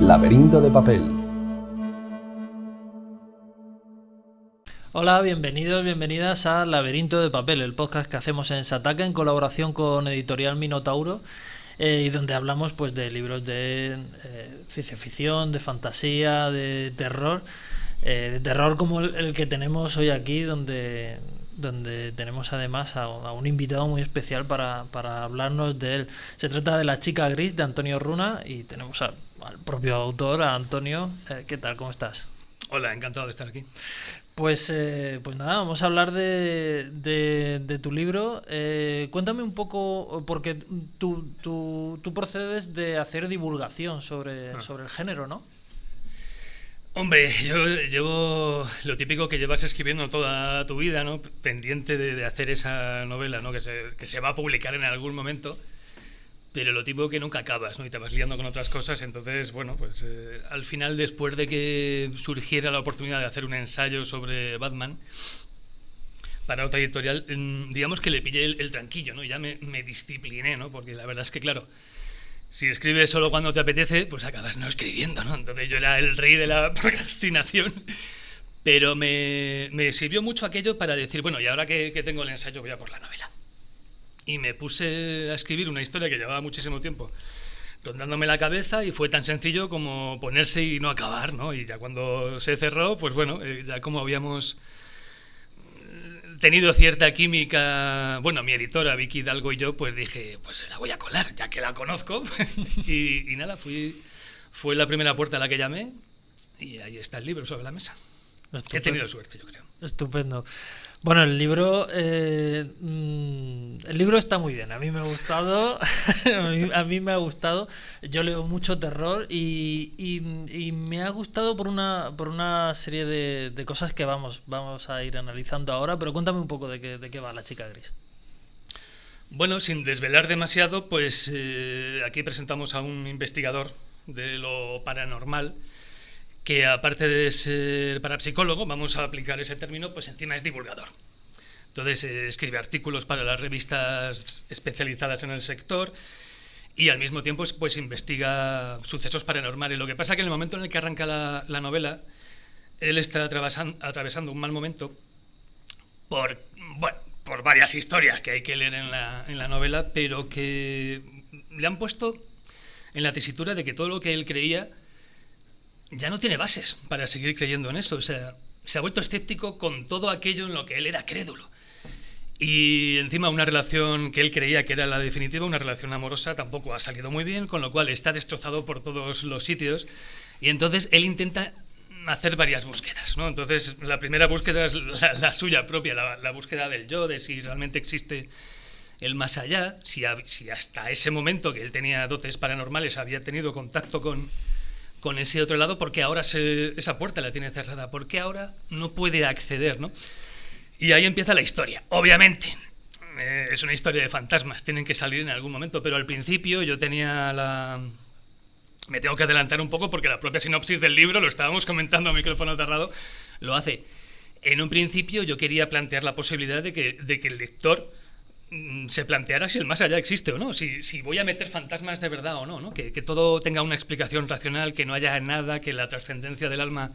Laberinto de papel. Hola, bienvenidos, bienvenidas a Laberinto de papel, el podcast que hacemos en Sataka en colaboración con Editorial Minotauro y donde hablamos pues de libros de ciencia ficción, de fantasía, de terror como el que tenemos hoy aquí, donde tenemos además a un invitado muy especial para hablarnos de él. Se trata de La chica gris, de Antonio Runa, y tenemos al propio autor, a Antonio. ¿Qué tal? ¿Cómo estás? Hola, encantado de estar aquí. Pues nada, vamos a hablar de tu libro. Cuéntame un poco, porque tú procedes de hacer divulgación sobre el género, ¿no? Hombre, yo llevo lo típico que llevas escribiendo toda tu vida, ¿no? Pendiente de hacer esa novela, ¿no? Que se va a publicar en algún momento, pero lo típico que nunca acabas, ¿no? Y te vas liando con otras cosas. Entonces, bueno, pues al final, después de que surgiera la oportunidad de hacer un ensayo sobre Batman para otra editorial, digamos que le pillé el tranquillo, ¿no? Y ya me discipliné, ¿no? Porque la verdad es que, claro, si escribes solo cuando te apetece, pues acabas no escribiendo, ¿no? Entonces yo era el rey de la procrastinación, pero me sirvió mucho aquello para decir, bueno, y ahora que tengo el ensayo voy a por la novela. Y me puse a escribir una historia que llevaba muchísimo tiempo rondándome la cabeza, y fue tan sencillo como ponerse y no acabar, ¿no? Y ya cuando se cerró, pues bueno, ya como habíamos tenido cierta química, bueno, mi editora Vicky Hidalgo y yo, pues dije, pues se la voy a colar, ya que la conozco. y nada, fue la primera puerta a la que llamé, y ahí está el libro sobre la mesa. Estupendo. He tenido suerte, yo creo. Estupendo. Bueno, el libro está muy bien. A mí me ha gustado. a mí me ha gustado. Yo leo mucho terror y me ha gustado por una serie de cosas que vamos a ir analizando ahora. Pero cuéntame un poco de qué va La chica gris. Bueno, sin desvelar demasiado, pues aquí presentamos a un investigador de lo paranormal, que aparte de ser parapsicólogo, vamos a aplicar ese término, pues encima es divulgador. Entonces escribe artículos para las revistas especializadas en el sector y al mismo tiempo pues investiga sucesos paranormales. Lo que pasa es que en el momento en el que arranca la novela, él está atravesando un mal momento por varias historias que hay que leer en la novela, pero que le han puesto en la tesitura de que todo lo que él creía ya no tiene bases para seguir creyendo en eso. O sea, se ha vuelto escéptico con todo aquello en lo que él era crédulo. Y encima una relación que él creía que era la definitiva, una relación amorosa, tampoco ha salido muy bien, con lo cual está destrozado por todos los sitios. Y entonces él intenta hacer varias búsquedas, ¿no? Entonces la primera búsqueda es la suya propia, la búsqueda del yo, de si realmente existe el más allá, si hasta ese momento que él tenía dotes paranormales había tenido contacto con ese otro lado, porque ahora esa puerta la tiene cerrada, porque ahora no puede acceder, ¿no? Y ahí empieza la historia. Obviamente, es una historia de fantasmas, tienen que salir en algún momento, pero al principio yo tenía me tengo que adelantar un poco porque la propia sinopsis del libro, lo estábamos comentando a micrófono cerrado, lo hace. En un principio yo quería plantear la posibilidad de que el lector se planteara si el más allá existe o no, si voy a meter fantasmas de verdad o no, ¿no? Que todo tenga una explicación racional, que no haya nada, que la trascendencia del alma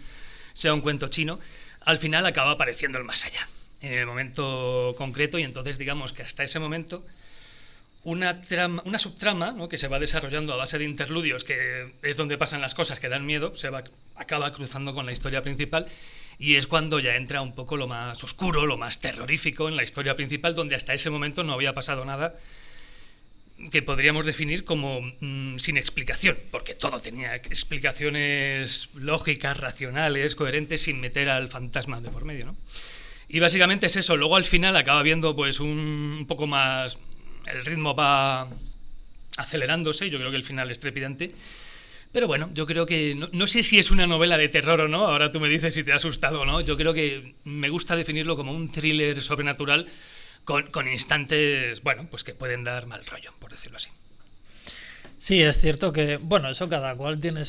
sea un cuento chino. Al final acaba apareciendo el más allá, en el momento concreto, y entonces digamos que hasta ese momento una subtrama, ¿no? Que se va desarrollando a base de interludios, que es donde pasan las cosas que dan miedo, acaba cruzando con la historia principal. Y es cuando ya entra un poco lo más oscuro, lo más terrorífico en la historia principal, donde hasta ese momento no había pasado nada que podríamos definir como sin explicación, porque todo tenía explicaciones lógicas, racionales, coherentes, sin meter al fantasma de por medio, ¿no? Y básicamente es eso. Luego al final acaba viendo pues un poco más, el ritmo va acelerándose, yo creo que el final es trepidante. Pero bueno, yo creo que, no sé si es una novela de terror o no, ahora tú me dices si te ha asustado o no, yo creo que me gusta definirlo como un thriller sobrenatural con instantes, bueno, pues que pueden dar mal rollo, por decirlo así. Sí, es cierto que, bueno, eso cada cual tiene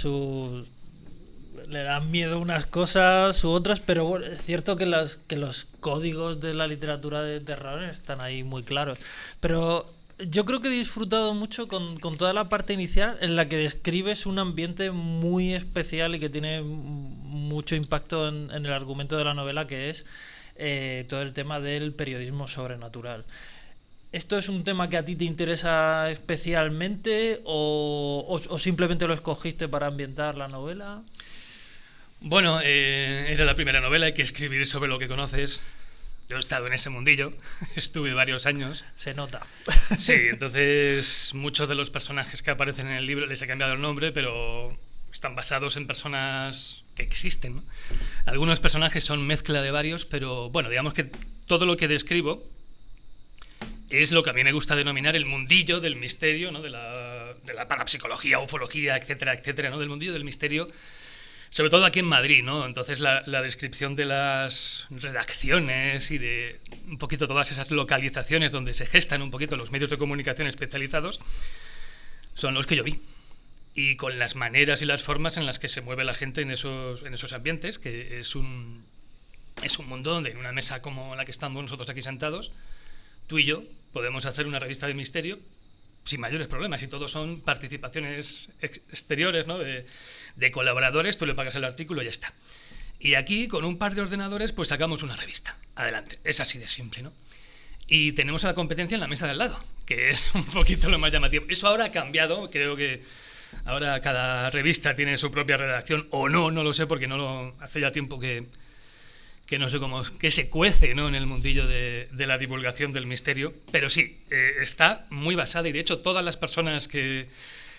le dan miedo unas cosas u otras, pero bueno, es cierto que los códigos de la literatura de terror están ahí muy claros. Pero Yo creo que he disfrutado mucho con toda la parte inicial en la que describes un ambiente muy especial y que tiene mucho impacto en el argumento de la novela, que es todo el tema del periodismo sobrenatural. ¿Esto es un tema que a ti te interesa especialmente o simplemente lo escogiste para ambientar la novela? Bueno, era la primera novela, hay que escribir sobre lo que conoces. Yo he estado en ese mundillo, estuve varios años. Se nota. Sí, entonces muchos de los personajes que aparecen en el libro les he cambiado el nombre, pero están basados en personas que existen, ¿no? Algunos personajes son mezcla de varios, pero bueno, digamos que todo lo que describo es lo que a mí me gusta denominar el mundillo del misterio, ¿no? De la parapsicología, ufología, etcétera, etcétera, ¿no? Del mundillo del misterio. Sobre todo aquí en Madrid, ¿no? Entonces la descripción de las redacciones y de un poquito todas esas localizaciones donde se gestan un poquito los medios de comunicación especializados son los que yo vi. Y con las maneras y las formas en las que se mueve la gente en esos ambientes, que es un mundo donde en una mesa como la que estamos nosotros aquí sentados, tú y yo podemos hacer una revista de misterio sin mayores problemas, y todos son participaciones exteriores, ¿no? de colaboradores, tú le pagas el artículo y ya está. Y aquí, con un par de ordenadores, pues sacamos una revista. Adelante, es así de simple, ¿no? Y tenemos a la competencia en la mesa de al lado, que es un poquito lo más llamativo. Eso ahora ha cambiado, creo que ahora cada revista tiene su propia redacción, o no lo sé, porque hace ya tiempo que no sé cómo, que se cuece, ¿no? En el mundillo de la divulgación del misterio, pero sí, está muy basada, y de hecho todas las personas que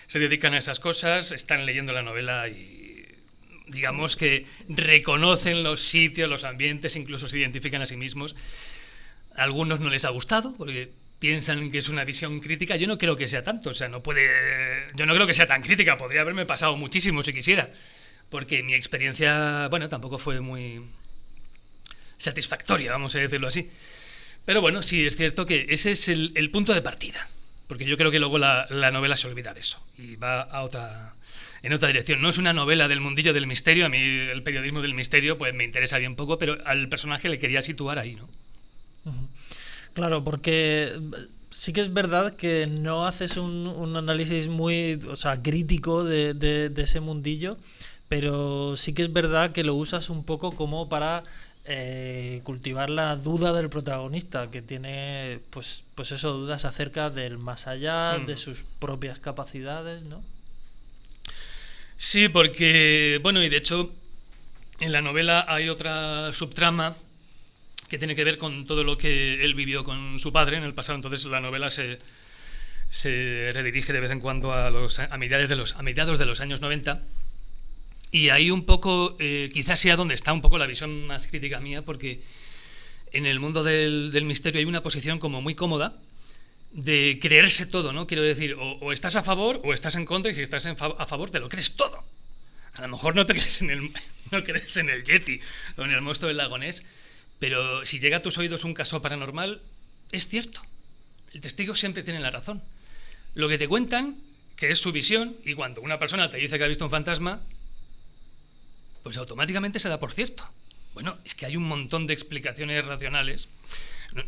se dedican a esas cosas están leyendo la novela y digamos que reconocen los sitios, los ambientes, incluso se identifican a sí mismos. A algunos no les ha gustado porque piensan que es una visión crítica. Yo no creo que sea tanto, o sea, yo no creo que sea tan crítica, podría haberme pasado muchísimo si quisiera, porque mi experiencia, bueno, tampoco fue muy satisfactoria, vamos a decirlo así. Pero bueno, sí es cierto que ese es el punto de partida, porque yo creo que luego la novela se olvida de eso y va en otra dirección. No es una novela del mundillo del misterio, a mí el periodismo del misterio pues me interesa bien poco, pero al personaje le quería situar ahí, ¿no? Claro, porque sí que es verdad que no haces un análisis muy, o sea, crítico de ese mundillo, pero sí que es verdad que lo usas un poco como para cultivar la duda del protagonista, que tiene pues eso, dudas acerca del más allá, de sus propias capacidades, ¿no? Sí, porque, bueno, y de hecho en la novela hay otra subtrama que tiene que ver con todo lo que él vivió con su padre en el pasado. Entonces la novela se redirige de vez en cuando a mediados de los años 90. Y ahí un poco, quizás sea donde está un poco la visión más crítica mía, porque en el mundo del misterio hay una posición como muy cómoda de creerse todo, ¿no? Quiero decir, o estás a favor o estás en contra, y si estás a favor te lo crees todo. A lo mejor no crees en el Yeti o en el monstruo del lago Ness, pero si llega a tus oídos un caso paranormal, es cierto. El testigo siempre tiene la razón. Lo que te cuentan, que es su visión, y cuando una persona te dice que ha visto un fantasma, pues automáticamente se da por cierto. Bueno, es que hay un montón de explicaciones racionales.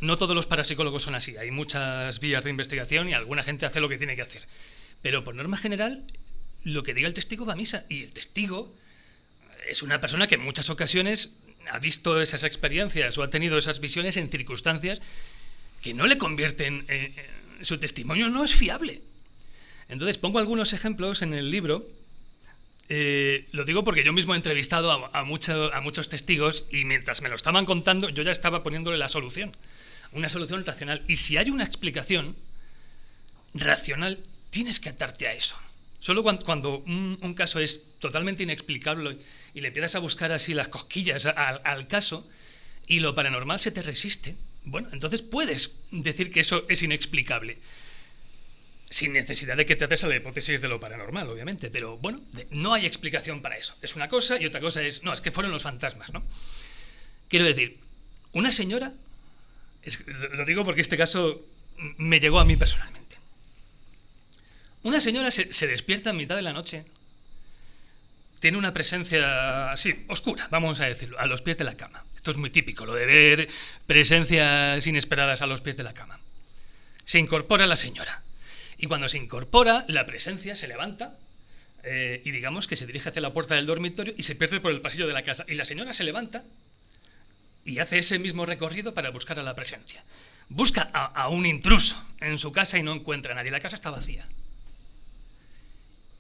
No todos los parapsicólogos son así. Hay muchas vías de investigación y alguna gente hace lo que tiene que hacer. Pero por norma general, lo que diga el testigo va a misa. Y el testigo es una persona que en muchas ocasiones ha visto esas experiencias o ha tenido esas visiones en circunstancias que no le convierten su testimonio no es fiable. Entonces pongo algunos ejemplos en el libro. Lo digo porque yo mismo he entrevistado a muchos testigos, y mientras me lo estaban contando yo ya estaba poniéndole la solución, una solución racional. Y si hay una explicación racional, tienes que atarte a eso. Solo cuando un caso es totalmente inexplicable y le empiezas a buscar así las cosquillas al caso y lo paranormal se te resiste, bueno, entonces puedes decir que eso es inexplicable, sin necesidad de que te ates a la hipótesis de lo paranormal, obviamente. Pero bueno, no hay explicación para eso. Es una cosa, y otra cosa es, no, es que fueron los fantasmas, ¿no? Quiero decir, una señora, lo digo porque este caso me llegó a mí personalmente. Una señora se despierta en mitad de la noche, tiene una presencia así, oscura, vamos a decirlo, a los pies de la cama. Esto es muy típico, lo de ver presencias inesperadas a los pies de la cama. Se incorpora la señora. Y cuando se incorpora, la presencia se levanta y digamos que se dirige hacia la puerta del dormitorio y se pierde por el pasillo de la casa. Y la señora se levanta y hace ese mismo recorrido para buscar a la presencia. Busca a un intruso en su casa y no encuentra a nadie. La casa está vacía.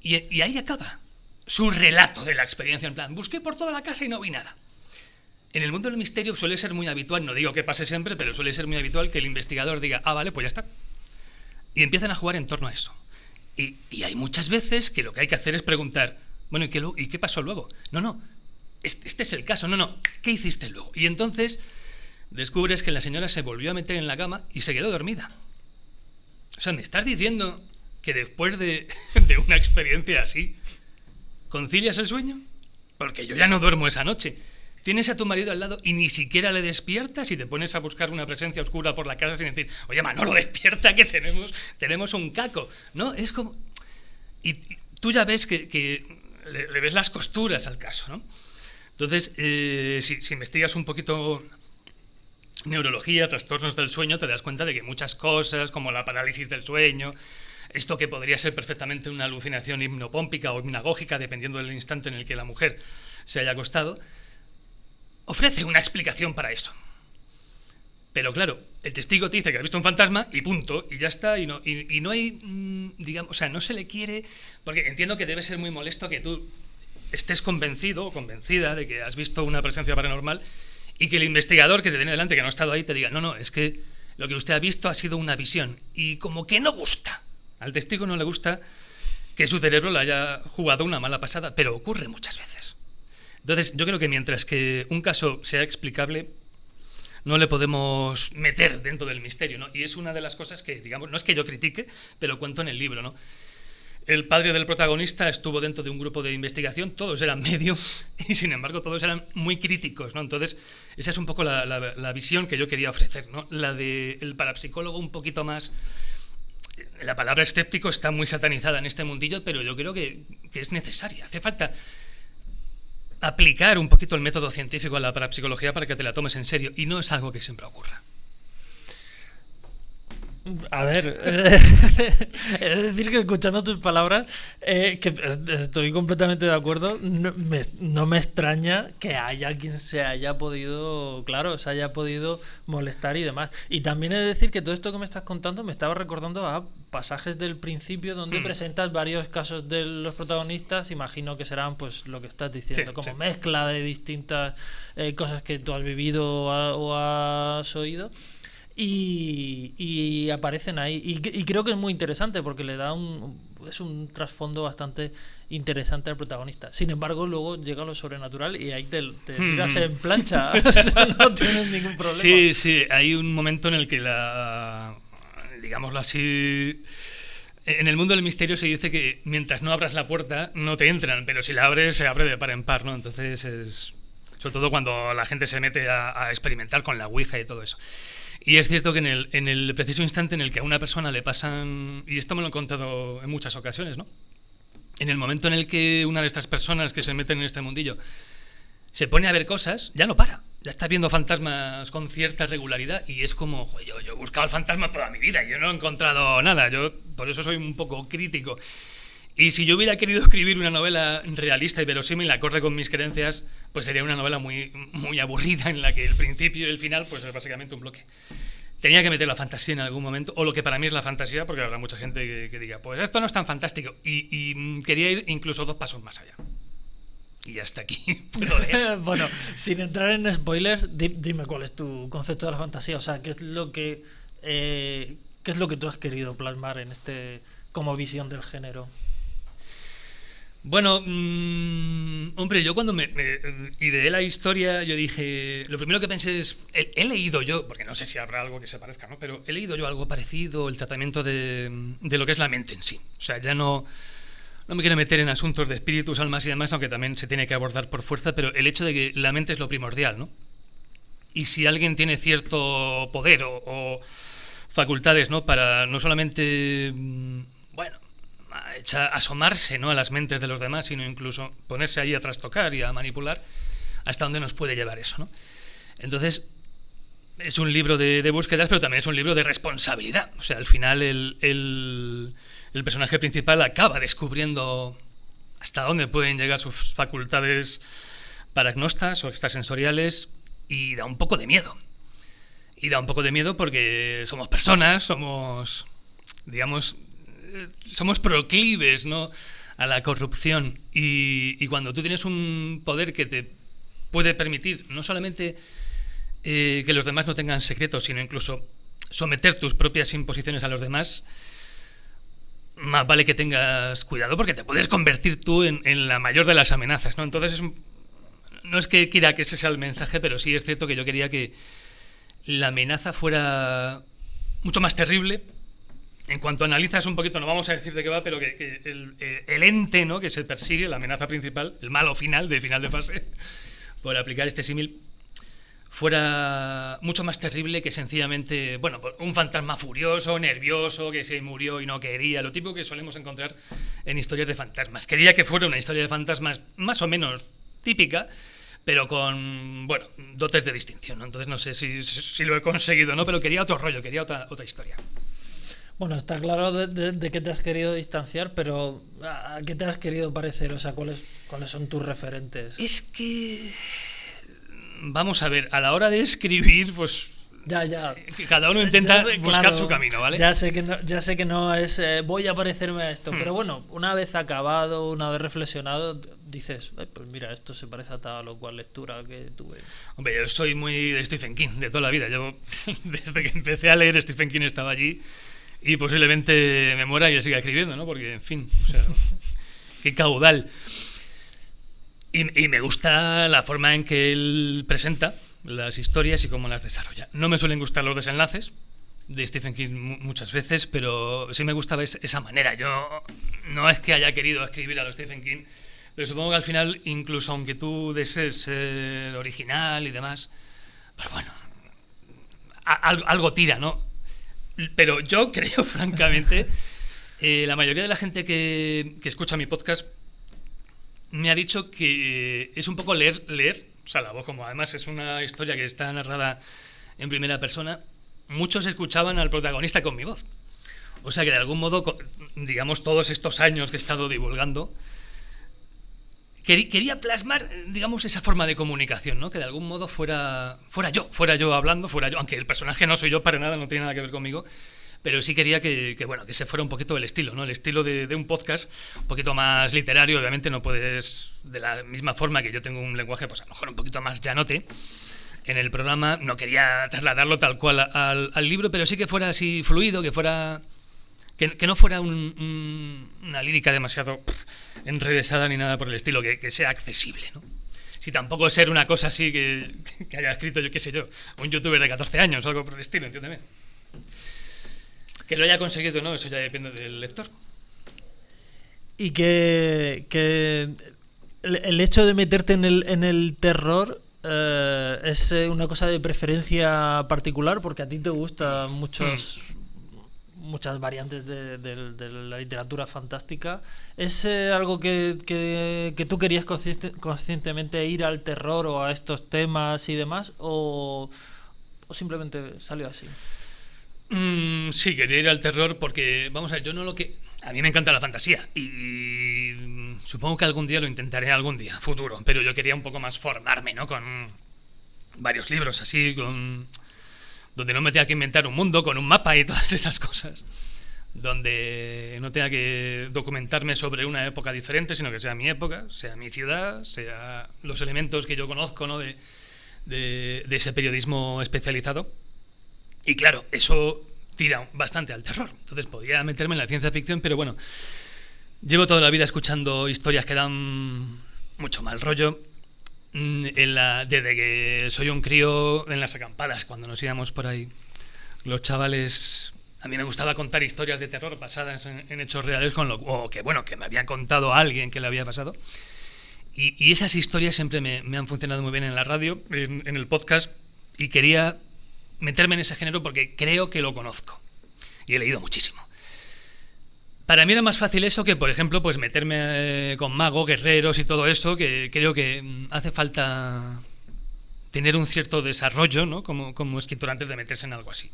Y ahí acaba su relato de la experiencia. En plan, busqué por toda la casa y no vi nada. En el mundo del misterio suele ser muy habitual, no digo que pase siempre, pero suele ser muy habitual que el investigador diga, vale, pues ya está. Y empiezan a jugar en torno a eso. Y hay muchas veces que lo que hay que hacer es preguntar, bueno, ¿y qué pasó luego? No, este es el caso, no, ¿qué hiciste luego? Y entonces descubres que la señora se volvió a meter en la cama y se quedó dormida. O sea, ¿me estás diciendo que después de una experiencia así, concilias el sueño? Porque yo ya no duermo esa noche. Tienes a tu marido al lado y ni siquiera le despiertas y te pones a buscar una presencia oscura por la casa sin decir, oye, Manolo, despierta que tenemos un caco. No, es como... Y tú ya ves que le ves las costuras al caso, ¿no? Entonces, si investigas un poquito neurología, trastornos del sueño, te das cuenta de que muchas cosas, como la parálisis del sueño, esto que podría ser perfectamente una alucinación hipnopómpica o hipnagógica, dependiendo del instante en el que la mujer se haya acostado, ofrece una explicación para eso. Pero claro, el testigo te dice que ha visto un fantasma y punto, y ya está, y no hay, digamos, o sea, no se le quiere, porque entiendo que debe ser muy molesto que tú estés convencido o convencida de que has visto una presencia paranormal y que el investigador que te tiene delante, que no ha estado ahí, te diga, no, es que lo que usted ha visto ha sido una visión, y como que no gusta. Al testigo no le gusta que su cerebro le haya jugado una mala pasada, pero ocurre muchas veces. Entonces, yo creo que mientras que un caso sea explicable, no le podemos meter dentro del misterio, ¿no? Y es una de las cosas que, digamos, no es que yo critique, pero cuento en el libro, ¿no? El padre del protagonista estuvo dentro de un grupo de investigación, todos eran medios y, sin embargo, todos eran muy críticos, ¿no? Entonces, esa es un poco la visión que yo quería ofrecer, ¿no? La del parapsicólogo un poquito más... La palabra escéptico está muy satanizada en este mundillo, pero yo creo que es necesaria. Hace falta aplicar un poquito el método científico a la parapsicología para que te la tomes en serio, y no es algo que siempre ocurra. A ver, es decir que escuchando tus palabras, que estoy completamente de acuerdo, no me extraña que haya quien se haya podido, claro, se haya podido molestar y demás. Y también he de decir que todo esto que me estás contando me estaba recordando a pasajes del principio donde presentas varios casos de los protagonistas, imagino que serán pues lo que estás diciendo, como mezcla de distintas cosas que tú has vivido o has oído. Y aparecen ahí y creo que es muy interesante porque le da es un trasfondo bastante interesante al protagonista. Sin embargo, luego llega lo sobrenatural y ahí te tiras en plancha. O sea, no tienes ningún problema. Sí, hay un momento en el que digámoslo así, en el mundo del misterio se dice que mientras no abras la puerta no te entran, pero si la abres se abre de par en par, ¿no? Entonces es sobre todo cuando la gente se mete a experimentar con la Ouija y todo eso. Y es cierto que en el preciso instante en el que a una persona le pasan, y esto me lo he contado en muchas ocasiones, ¿no? En el momento en el que una de estas personas que se meten en este mundillo se pone a ver cosas, ya no para. Ya está viendo fantasmas con cierta regularidad y es como, joder, yo he buscado el fantasma toda mi vida y yo no he encontrado nada. Yo por eso soy un poco crítico. Y si yo hubiera querido escribir una novela realista y verosímil, acorde con mis creencias, pues sería una novela muy, muy aburrida en la que el principio y el final pues es básicamente un bloque. Tenía que meter la fantasía en algún momento, o lo que para mí es la fantasía, porque habrá mucha gente que diga, pues esto no es tan fantástico. Y quería ir incluso 2 pasos más allá. Y hasta aquí puedo leer. Bueno, sin entrar en spoilers, dime cuál es tu concepto de la fantasía. O sea, ¿qué es lo que tú has querido plasmar en como visión del género? Bueno, hombre, yo cuando me ideé la historia, yo dije, lo primero que pensé es, he leído yo, porque no sé si habrá algo que se parezca, ¿no? Pero he leído yo algo parecido, el tratamiento de lo que es la mente en sí. O sea, ya no me quiero meter en asuntos de espíritus, almas y demás, aunque también se tiene que abordar por fuerza, pero el hecho de que la mente es lo primordial, ¿no? Y si alguien tiene cierto poder o facultades, ¿no? Para no solamente, asomarse, ¿no? A las mentes de los demás, sino incluso ponerse ahí a trastocar y a manipular, hasta dónde nos puede llevar eso, ¿no? Entonces, es un libro de búsquedas, pero también es un libro de responsabilidad. O sea, al final el personaje principal acaba descubriendo hasta dónde pueden llegar sus facultades paragnostas o extrasensoriales, y da un poco de miedo. Y da un poco de miedo porque somos personas, somos, digamos, somos proclives, ¿no?, a la corrupción. Y cuando tú tienes un poder que te puede permitir no solamente que los demás no tengan secretos, sino incluso someter tus propias imposiciones a los demás, más vale que tengas cuidado, porque te puedes convertir tú en la mayor de las amenazas, ¿no? Entonces, no es que quiera que ese sea el mensaje, pero sí es cierto que yo quería que la amenaza fuera mucho más terrible. En cuanto analizas un poquito, no vamos a decir de qué va, pero que el ente, ¿no?, que se persigue, la amenaza principal, el malo final de fase, por aplicar este símil, fuera mucho más terrible que sencillamente, bueno, un fantasma furioso, nervioso, que se murió y no quería, lo típico que solemos encontrar en historias de fantasmas. Quería que fuera una historia de fantasmas más o menos típica, pero con, bueno, dotes de distinción, ¿no? Entonces no sé si lo he conseguido, ¿no? Pero quería otro rollo, quería otra historia. Bueno, está claro de qué te has querido distanciar, pero ¿a qué te has querido parecer? O sea, ¿cuáles son tus referentes? Es que, vamos a ver, a la hora de escribir, pues Ya. cada uno intenta buscar su camino, ¿vale? Ya sé que no es voy a parecerme a esto, pero bueno, una vez acabado, una vez reflexionado, dices, pues mira, esto se parece a tal o cual lectura que tuve. Hombre, yo soy muy de Stephen King, de toda la vida. Yo, desde que empecé a leer, Stephen King estaba allí, y posiblemente me muera y él siga escribiendo, ¿no? Porque, en fin, o sea, qué caudal. Y me gusta la forma en que él presenta las historias y cómo las desarrolla. No me suelen gustar los desenlaces de Stephen King muchas veces, pero sí me gustaba esa manera. Yo no es que haya querido escribir a los Stephen King, pero supongo que al final, incluso aunque tú desees ser original y demás, pues bueno, algo tira, ¿no? Pero yo creo, francamente, la mayoría de la gente que escucha mi podcast me ha dicho que es un poco leer, o sea, la voz, como además es una historia que está narrada en primera persona, muchos escuchaban al protagonista con mi voz. O sea que de algún modo, digamos, todos estos años que he estado divulgando, quería plasmar, digamos, esa forma de comunicación, ¿no? Que de algún modo fuera yo hablando, aunque el personaje no soy yo para nada, no tiene nada que ver conmigo, pero sí quería que se fuera un poquito el estilo, ¿no? El estilo de un podcast un poquito más literario. Obviamente no puedes, de la misma forma que yo tengo un lenguaje, pues a lo mejor un poquito más llanote. En el programa no quería trasladarlo tal cual al libro, pero sí que fuera así fluido, que no fuera una lírica demasiado enrevesada ni nada por el estilo, que sea accesible, ¿no? Si tampoco ser una cosa así que haya escrito, yo qué sé yo, un youtuber de 14 años o algo por el estilo, entiéndeme. Que lo haya conseguido, ¿no? Eso ya depende del lector. Y que el hecho de meterte en el terror es una cosa de preferencia particular, porque a ti te gustan muchas variantes de la literatura fantástica. ¿Es algo que tú querías conscientemente ir al terror o a estos temas y demás? ¿O simplemente salió así? Sí, quería ir al terror porque, vamos a ver, a mí me encanta la fantasía y supongo que algún día lo intentaré, futuro, pero yo quería un poco más formarme, ¿no? Con varios libros así, donde no me tenga que inventar un mundo, con un mapa y todas esas cosas, donde no tenga que documentarme sobre una época diferente, sino que sea mi época, sea mi ciudad, sea los elementos que yo conozco, ¿no? de ese periodismo especializado. Y claro, eso tira bastante al terror. Entonces podía meterme en la ciencia ficción, pero bueno, llevo toda la vida escuchando historias que dan mucho mal rollo. Desde que soy un crío, en las acampadas, cuando nos íbamos por ahí, los chavales, a mí me gustaba contar historias de terror basadas en hechos reales, que me había contado a alguien que le había pasado. Y esas historias siempre me han funcionado muy bien en la radio, en el podcast, y quería meterme en ese género porque creo que lo conozco y he leído muchísimo. Para mí era más fácil eso que, por ejemplo, pues meterme con magos, guerreros y todo eso, que creo que hace falta tener un cierto desarrollo, ¿no? como escritor antes de meterse en algo así.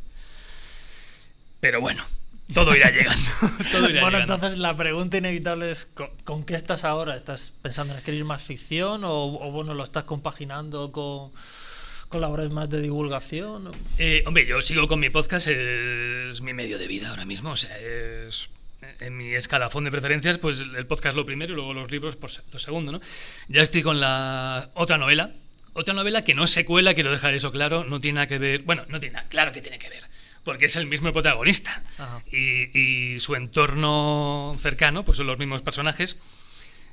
Pero bueno, todo irá llegando. Todo irá bueno, llegando. entonces la pregunta inevitable es ¿con qué estás ahora? ¿Estás pensando en escribir más ficción o bueno, lo estás compaginando con labores más de divulgación? Hombre, yo sigo con mi podcast, es mi medio de vida ahora mismo, o sea, es en mi escalafón de preferencias, pues el podcast lo primero y luego los libros pues lo segundo, ¿no? Ya estoy con la otra novela que no es secuela, quiero dejar eso claro, no tiene nada que ver, bueno, no tiene nada, claro que tiene que ver, porque es el mismo protagonista y su entorno cercano, pues son los mismos personajes,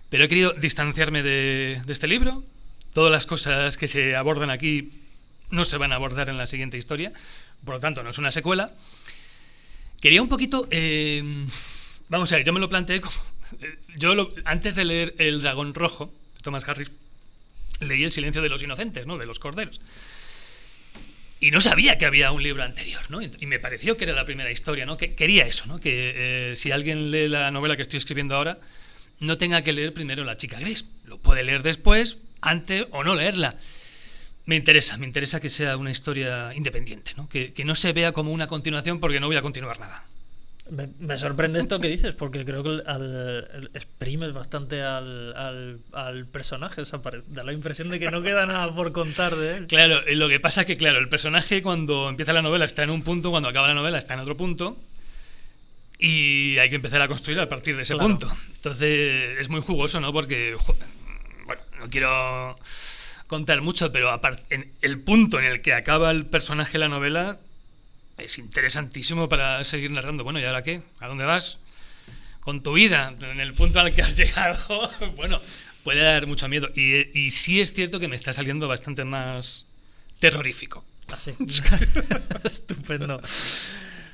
pero he querido distanciarme de este libro, todas las cosas que se abordan aquí no se van a abordar en la siguiente historia, por lo tanto no es una secuela. Quería un poquito... vamos a ver, yo me lo planteé como... antes de leer El dragón rojo, de Thomas Harris, leí El silencio de los inocentes, ¿no? De los corderos. Y no sabía que había un libro anterior, ¿no? Y me pareció que era la primera historia, ¿no? Que quería eso, ¿no? Que si alguien lee la novela que estoy escribiendo ahora, no tenga que leer primero La chica gris. Lo puede leer después, antes o no leerla. Me interesa que sea una historia independiente, ¿no? Que no se vea como una continuación porque no voy a continuar nada. Me sorprende esto que dices, porque creo que exprimes bastante al personaje, o sea, da la impresión de que no queda nada por contar de él. Claro, lo que pasa es que, claro, el personaje cuando empieza la novela está en un punto, cuando acaba la novela está en otro punto, y hay que empezar a construir a partir de ese punto. Entonces es muy jugoso, ¿no? Porque, bueno, no quiero contar mucho, pero en el punto en el que acaba el personaje de la novela es interesantísimo para seguir narrando. Bueno, ¿y ahora qué? ¿A dónde vas? Con tu vida, en el punto al que has llegado, bueno, puede dar mucho miedo. Y sí es cierto que me está saliendo bastante más terrorífico. Así. Estupendo.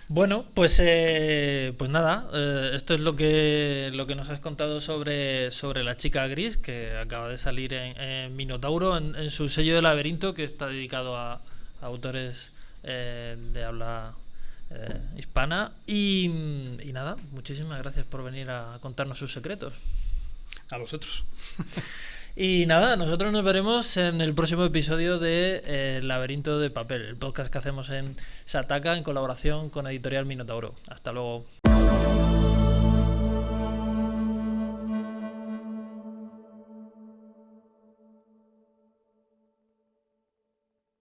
Bueno, pues nada, esto es lo que nos has contado sobre La chica gris, que acaba de salir en Minotauro, en su sello de Laberinto, que está dedicado a autores de habla hispana. Y nada, muchísimas gracias por venir a contarnos sus secretos. A vosotros. Y nada, nosotros nos veremos en el próximo episodio de Laberinto de Papel, el podcast que hacemos en Sataka en colaboración con Editorial Minotauro. Hasta luego.